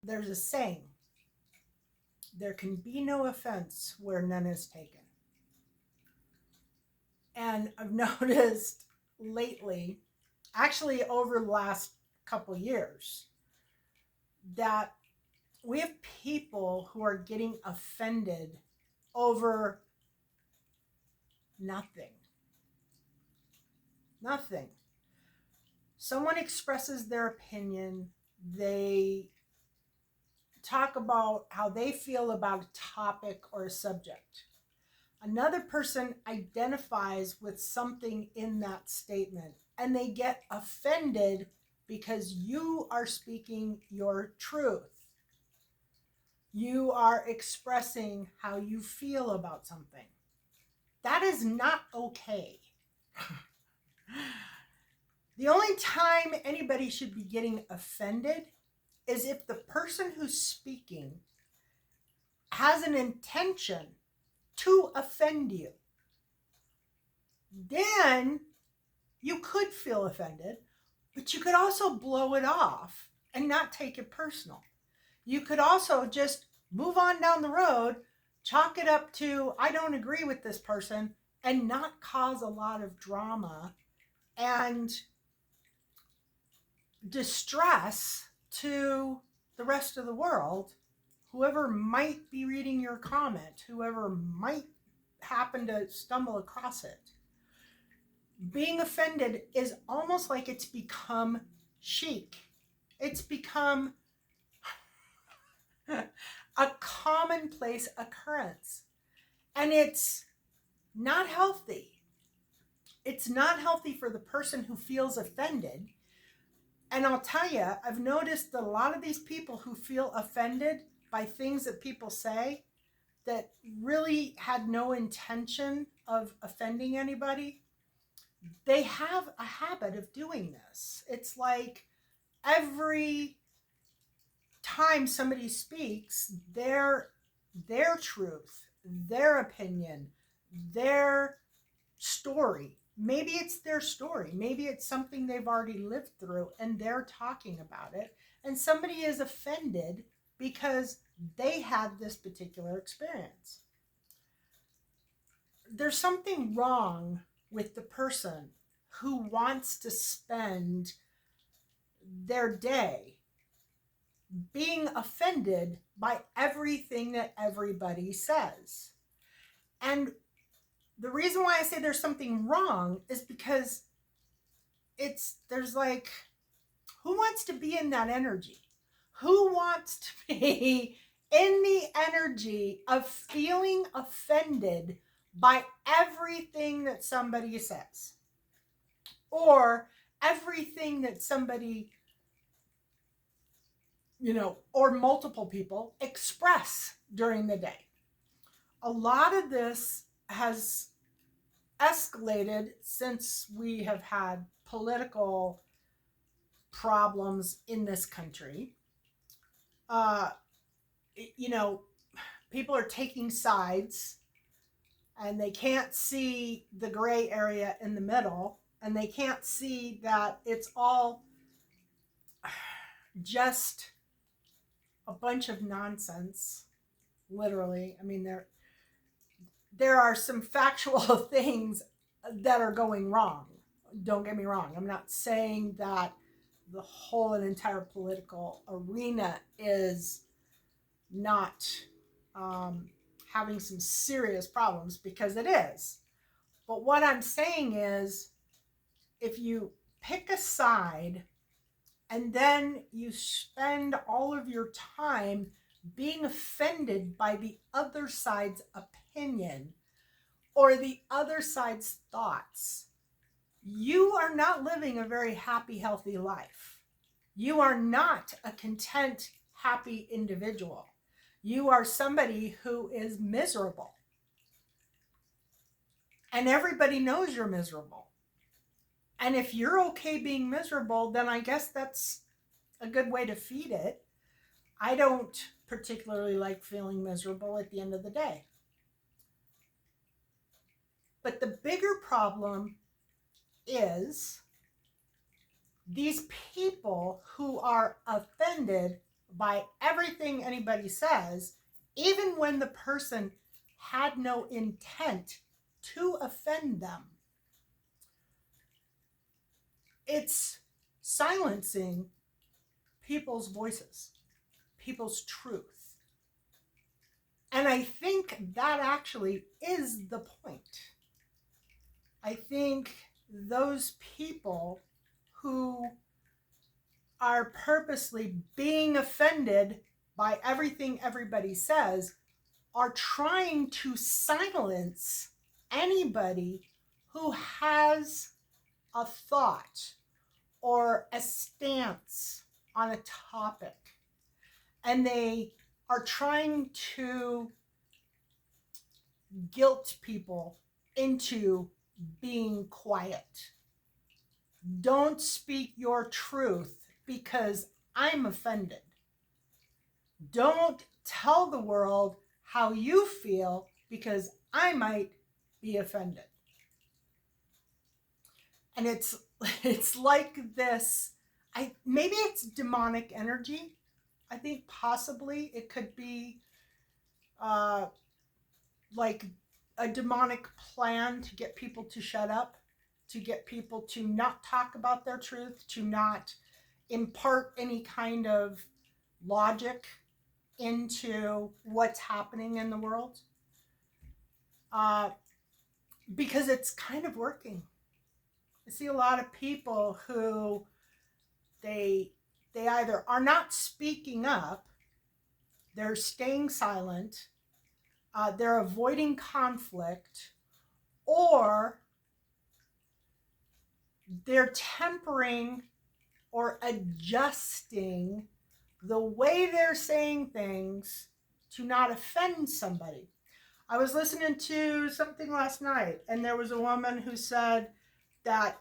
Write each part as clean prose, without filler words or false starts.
There's a saying, there can be no offense where none is taken. And I've noticed lately, actually over the last couple years, that we have people who are getting offended over nothing. Nothing. Someone expresses their opinion, they talk about how they feel about a topic or a subject. Another person identifies with something in that statement and they get offended because you are speaking your truth. You are expressing how you feel about something. That is not okay. The only time anybody should be getting offended is if the person who's speaking has an intention to offend you. Then you could feel offended, but you could also blow it off and not take it personal. You could also just move on down the road, chalk it up to, I don't agree with this person, and not cause a lot of drama and distress to the rest of the world, whoever might be reading your comment, whoever might happen to stumble across it. Being offended is almost like it's become chic. It's become a commonplace occurrence. And it's not healthy. It's not healthy for the person who feels offended. And I'll tell you, I've noticed that a lot of these people who feel offended by things that people say that really had no intention of offending anybody, they have a habit of doing this. It's like every time somebody speaks, their truth, their opinion, their story. Maybe it's their story. Maybe it's something they've already lived through and they're talking about it. And somebody is offended because they had this particular experience. There's something wrong with the person who wants to spend their day being offended by everything that everybody says. And the reason why I say there's something wrong is because there's like, who wants to be in that energy? Who wants to be in the energy of feeling offended by everything that somebody says? Or everything that somebody, or multiple people express during the day. A lot of this has escalated since we have had political problems in this country. People are taking sides and they can't see the gray area in the middle, and they can't see that it's all just a bunch of nonsense, literally. I mean, there are some factual things that are going wrong. Don't get me wrong. I'm not saying that the whole and entire political arena is not having some serious problems, because it is. But what I'm saying is, if you pick a side and then you spend all of your time being offended by the other side's opinion or the other side's thoughts, you are not living a very happy, healthy life. You are not a content, happy individual. You are somebody who is miserable. And everybody knows you're miserable. And if you're okay being miserable, then I guess that's a good way to feed it. I don't particularly like feeling miserable at the end of the day. But the bigger problem is these people who are offended by everything anybody says, even when the person had no intent to offend them. It's silencing people's voices, people's truth. And I think that actually is the point. I think those people who are purposely being offended by everything everybody says are trying to silence anybody who has a thought or a stance on a topic. And they are trying to guilt people into being quiet. Don't speak your truth because I'm offended. Don't tell the world how you feel because I might be offended. And it's like this. Maybe it's demonic energy. I think possibly it could be like a demonic plan to get people to shut up, to get people to not talk about their truth, to not impart any kind of logic into what's happening in the world. Because it's kind of working. I see a lot of people who they either are not speaking up, they're staying silent, they're avoiding conflict, or they're tempering or adjusting the way they're saying things to not offend somebody. I was listening to something last night, and there was a woman who said that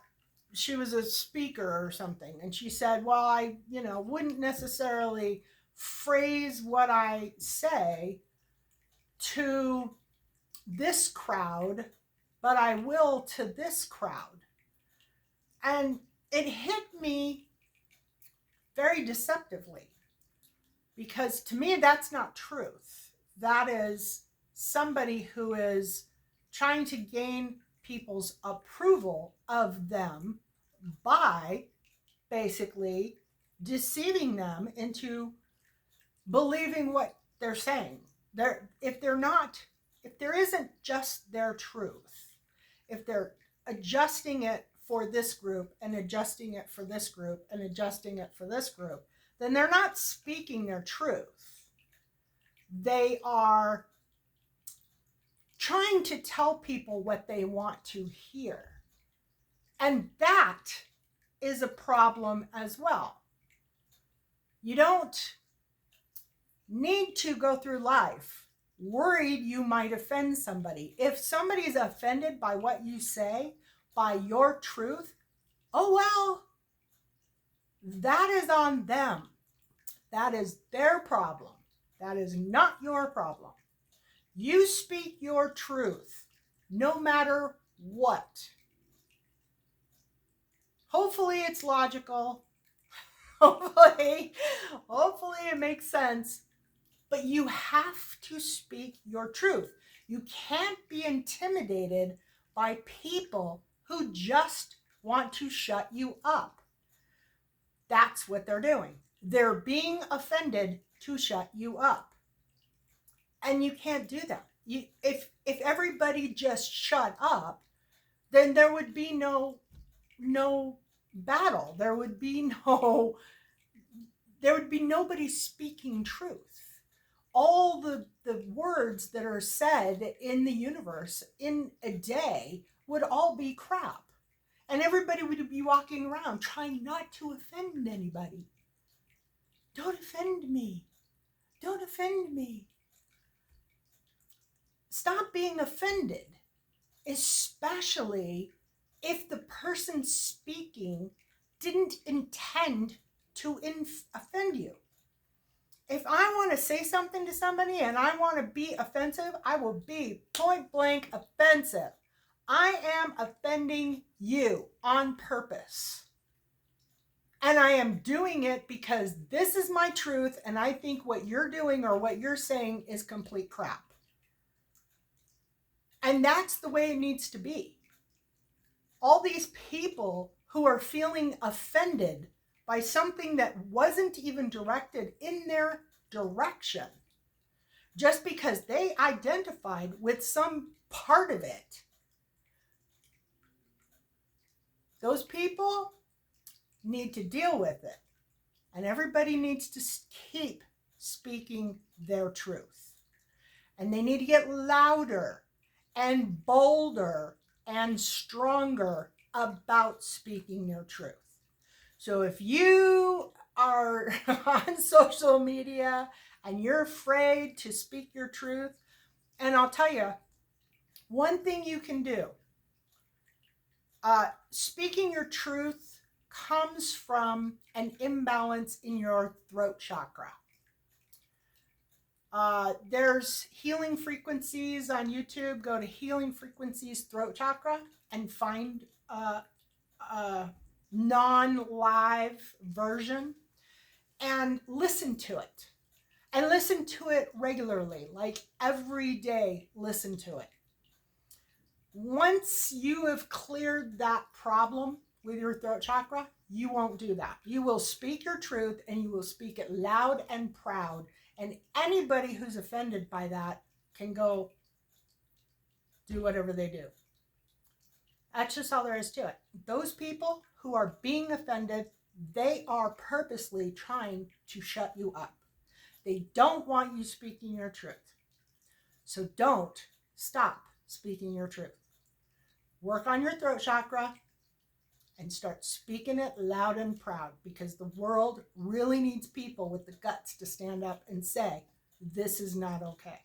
she was a speaker or something, and she said, well, I wouldn't necessarily phrase what I say to this crowd, but I will to this crowd. And it hit me very deceptively, because to me that's not truth. That is somebody who is trying to gain people's approval of them by basically deceiving them into believing what they're saying. If there isn't just their truth, if they're adjusting it for this group and adjusting it for this group and adjusting it for this group, then they're not speaking their truth. They are trying to tell people what they want to hear. And that is a problem as well. You don't need to go through life worried you might offend somebody. If somebody's offended by what you say, by your truth, oh well, that is on them. That is their problem. That is not your problem. You speak your truth, no matter what. Hopefully it's logical. Hopefully it makes sense. But you have to speak your truth. You can't be intimidated by people who just want to shut you up. That's what they're doing. They're being offended to shut you up. And you can't do that. If everybody just shut up, then there would be no battle. There would be nobody speaking truth. All the words that are said in the universe in a day would all be crap. And everybody would be walking around trying not to offend anybody. Don't offend me. Don't offend me. Stop being offended, especially if the person speaking didn't intend to offend you. If I want to say something to somebody and I want to be offensive, I will be point blank offensive. I am offending you on purpose. And I am doing it because this is my truth, and I think what you're doing or what you're saying is complete crap. And that's the way it needs to be. All these people who are feeling offended by something that wasn't even directed in their direction, just because they identified with some part of it, those people need to deal with it. And everybody needs to keep speaking their truth. And they need to get louder and bolder and stronger about speaking their truth. So if you are on social media and you're afraid to speak your truth, and I'll tell you, one thing you can do, speaking your truth comes from an imbalance in your throat chakra. There's healing frequencies on YouTube. Go to healing frequencies throat chakra and find a non-live version and listen to it. And listen to it regularly, like every day, listen to it. Once you have cleared that problem with your throat chakra, you won't do that. You will speak your truth and you will speak it loud and proud. And anybody who's offended by that can go do whatever they do. That's just all there is to it. Those people who are being offended, they are purposely trying to shut you up. They don't want you speaking your truth. So don't stop speaking your truth. Work on your throat chakra and start speaking it loud and proud, because the world really needs people with the guts to stand up and say, this is not okay.